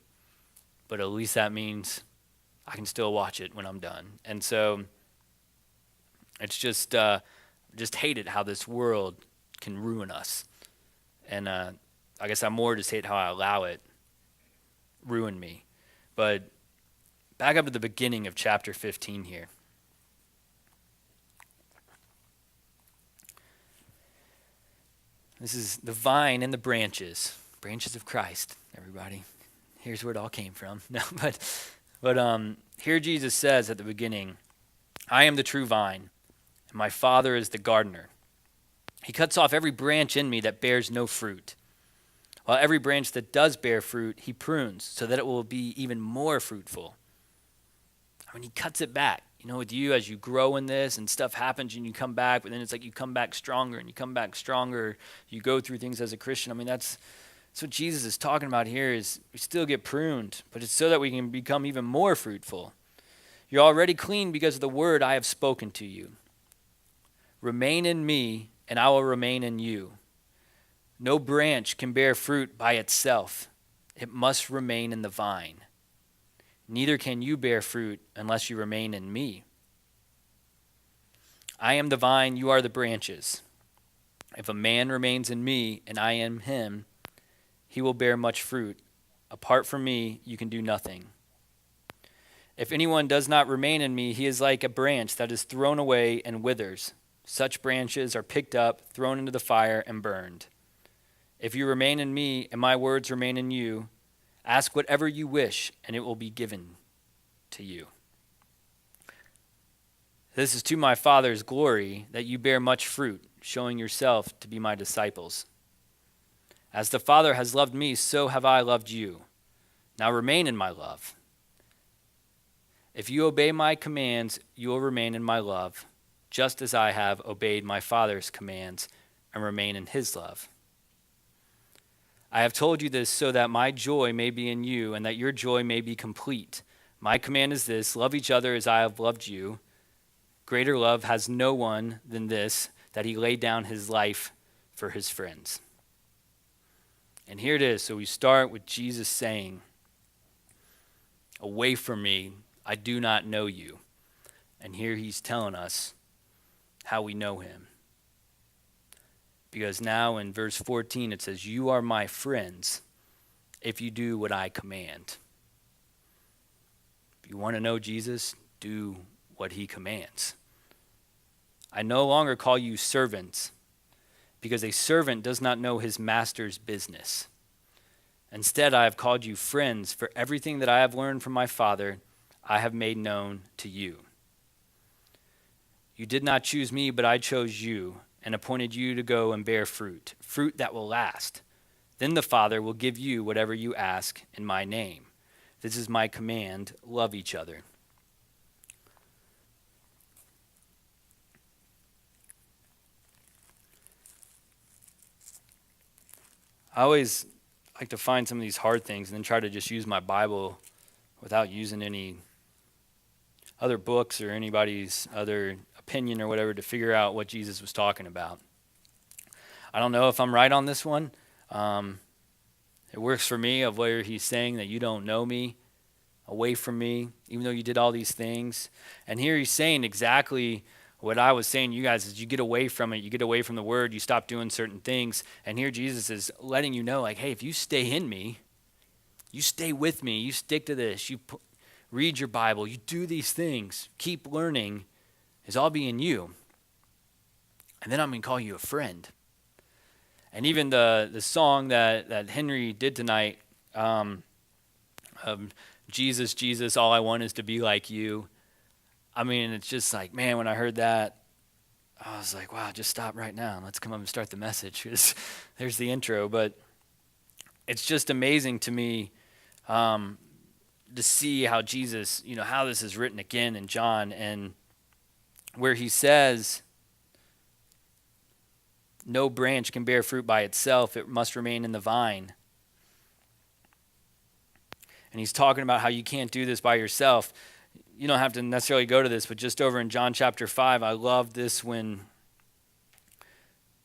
but at least that means I can still watch it when I'm done. And so it's just hate it how this world can ruin us. And I guess I more just hate how I allow it ruin me. But back up to the beginning of chapter 15 here. This is the vine and the branches of Christ, everybody. Here's where it all came from. No, but here Jesus says at the beginning, I am the true vine, and my Father is the gardener. He cuts off every branch in me that bears no fruit, while every branch that does bear fruit, he prunes so that it will be even more fruitful. He cuts it back. With you, as you grow in this and stuff happens and you come back, but then it's like you come back stronger and you come back stronger. You go through things as a Christian. So what Jesus is talking about here is we still get pruned, but it's so that we can become even more fruitful. You're already clean because of the word I have spoken to you. Remain in me, and I will remain in you. No branch can bear fruit by itself. It must remain in the vine. Neither can you bear fruit unless you remain in me. I am the vine, you are the branches. If a man remains in me and I in him, he will bear much fruit. Apart from me, you can do nothing. If anyone does not remain in me, he is like a branch that is thrown away and withers. Such branches are picked up, thrown into the fire, and burned. If you remain in me and my words remain in you, ask whatever you wish, and it will be given to you. This is to my Father's glory, that you bear much fruit, showing yourself to be my disciples. As the Father has loved me, so have I loved you. Now remain in my love. If you obey my commands, you will remain in my love, just as I have obeyed my Father's commands and remain in his love. I have told you this so that my joy may be in you and that your joy may be complete. My command is this: love each other as I have loved you. Greater love has no one than this, that he laid down his life for his friends. And here it is. So we start with Jesus saying, away from me, I do not know you. And here he's telling us how we know him. Because now in verse 14 it says, you are my friends if you do what I command. If you want to know Jesus, do what he commands. I no longer call you servants, because a servant does not know his master's business. Instead, I have called you friends, for everything that I have learned from my Father, I have made known to you. You did not choose me, but I chose you and appointed you to go and bear fruit, fruit that will last. Then the Father will give you whatever you ask in my name. This is my command: love each other. I always like to find some of these hard things and then try to just use my Bible without using any other books or anybody's other opinion or whatever to figure out what Jesus was talking about. I don't know if I'm right on this one. It works for me of where he's saying that you don't know me, away from me, even though you did all these things. And here he's saying exactly what I was saying to you guys, is you get away from it, you get away from the word, you stop doing certain things. And here Jesus is letting you know, like, hey, if you stay in me, you stay with me, you stick to this, you read your Bible, you do these things, keep learning, is all be in you. And then I'm going to call you a friend. And even the song that Henry did tonight, Jesus, Jesus, all I want is to be like you. I mean, it's just like, man, when I heard that, I was like, wow, just stop right now and let's come up and start the message. There's the intro. But it's just amazing to me to see how Jesus, how this is written again in John, and where he says, no branch can bear fruit by itself. It must remain in the vine. And he's talking about how you can't do this by yourself. You don't have to necessarily go to this, but just over in John chapter 5, I love this when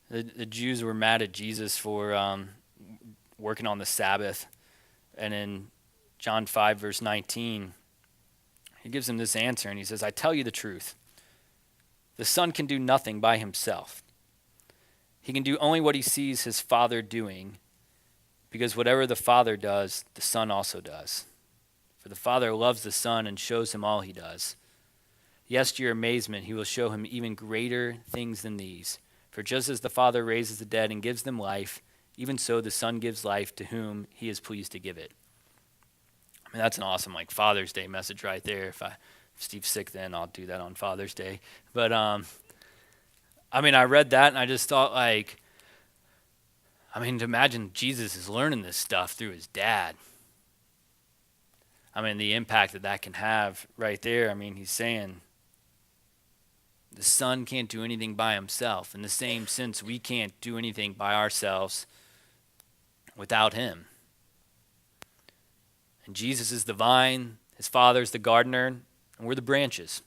the Jews were mad at Jesus for working on the Sabbath. And in John 5, verse 19, he gives them this answer, and he says, I tell you the truth. The Son can do nothing by himself. He can do only what he sees his Father doing, because whatever the Father does, the Son also does. For the Father loves the Son and shows him all he does. Yes, to your amazement, he will show him even greater things than these. For just as the Father raises the dead and gives them life, even so the Son gives life to whom he is pleased to give it. I mean, that's an awesome Father's Day message right there. If Steve's sick then, I'll do that on Father's Day. But, I read that and I just thought to imagine Jesus is learning this stuff through his dad. The impact that can have right there. He's saying the Son can't do anything by himself. In the same sense, we can't do anything by ourselves. without him. And Jesus is the vine, his Father's the gardener, and we're the branches.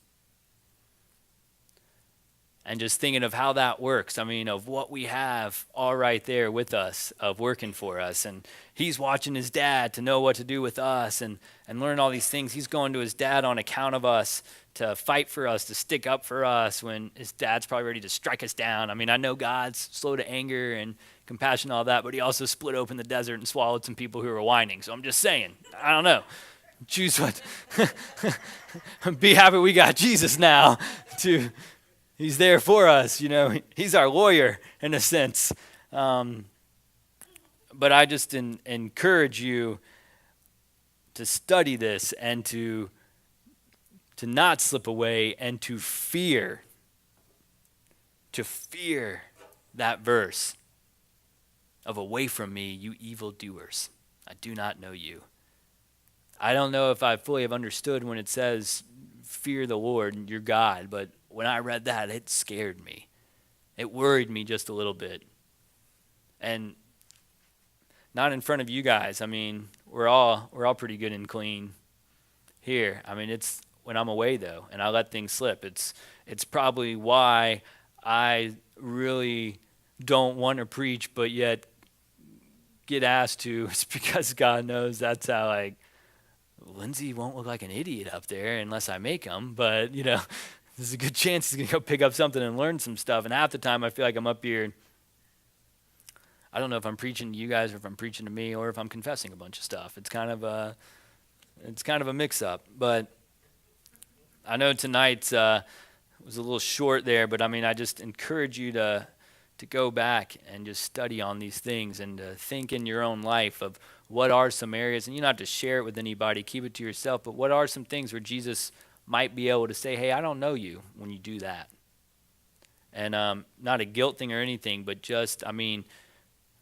And just thinking of how that works, I mean, of what we have all right there with us, of working for us. And he's watching his dad to know what to do with us and learn all these things. He's going to his dad on account of us, to fight for us, to stick up for us when his dad's probably ready to strike us down. I mean, I know God's slow to anger and compassion, all that, but he also split open the desert and swallowed some people who were whining. So I'm just saying, I don't know. Choose what. Be happy we got Jesus now to... He's there for us, you know. He's our lawyer in a sense. But I just encourage you to study this and to not slip away and to fear that verse of "Away from me, you evildoers. I do not know you." I don't know if I fully have understood when it says fear the Lord, your God, but when I read that, it scared me. It worried me just a little bit. And not in front of you guys. I mean, we're all pretty good and clean here. I mean, it's when I'm away though, and I let things slip. It's probably why I really don't want to preach, but yet get asked to. It's because God knows that's how, like, Lindsey won't look like an idiot up there unless I make him. But, you know, there's a good chance he's going to go pick up something and learn some stuff. And half the time I feel like I'm up here, I don't know if I'm preaching to you guys or if I'm preaching to me or if I'm confessing a bunch of stuff. It's kind of a mix-up. But I know tonight was a little short there, but I mean, I just encourage you to go back and just study on these things and to think in your own life of what are some areas, and you don't have to share it with anybody, keep it to yourself, but what are some things where Jesus might be able to say, hey, I don't know you when you do that. And not a guilt thing or anything, but just, I mean,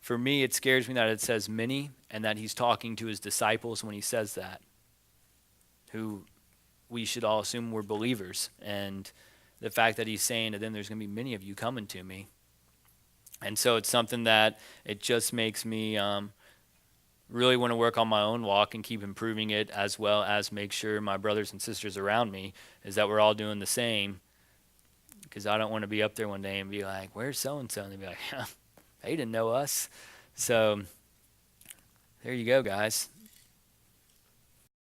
for me, it scares me that it says many and that he's talking to his disciples when he says that, who we should all assume were believers. And the fact that he's saying to them, there's going to be many of you coming to me. And so it's something that it just makes me really want to work on my own walk and keep improving it, as well as make sure my brothers and sisters around me is that we're all doing the same. Because I don't want to be up there one day and be like, where's so-and-so? And they'd be like, they didn't know us. So there you go, guys.